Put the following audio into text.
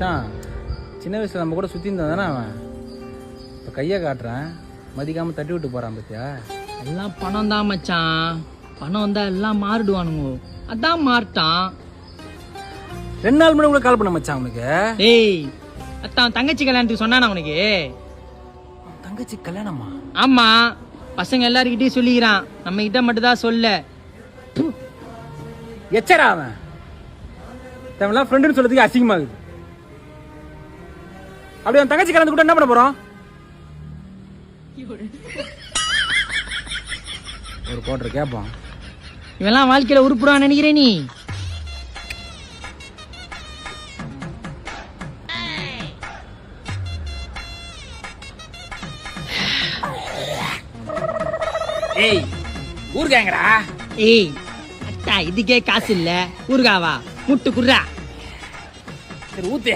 மச்சான் சின்ன வயசுல நம்ம கூட சுற்றி இருந்தான் தானே அவன். இப்போ கையை காட்டுறேன், மதிக்காமல் தட்டி விட்டு போகிறான் பத்தியா. எல்லாம் பணம் தான் மச்சான். பணம் வந்தா எல்லாம் மாறிடுவானுங்க. அதான் மாறிட்டான். 2 நாள் முன்னாடி கூட கால் பண்ண மச்சான் அவனுக்கு. ஏய் அத்தான் தங்கச்சி கல்யாணத்துக்கு சொன்னானா அவனுக்கு? தங்கச்சி கல்யாணமா? ஆமா, பசங்க எல்லாருக்கிட்டையும் சொல்லிக்கிறான், நம்ம கிட்ட மட்டும் தான் சொல்ல. எச்சரா அவன் தமிழ்லாம் ஃப்ரெண்டுன்னு சொல்றதுக்கு அசிங்கமாகுது. அப்படி அவன் தங்கச்சி கலந்து கூட என்ன பண்ண போறோம்? ஒரு கோட்டர் கேட்பான். இவெல்லாம் வாழ்க்கையில உருப்புடான்னு நினைக்கிறேன் நீ. ஏய் ஊர்காங்கடா. ஏய் அத்தா இதுக்கே காசு இல்ல, ஊர்காவா முட்டு குர்ரா. சரி ஊத்து.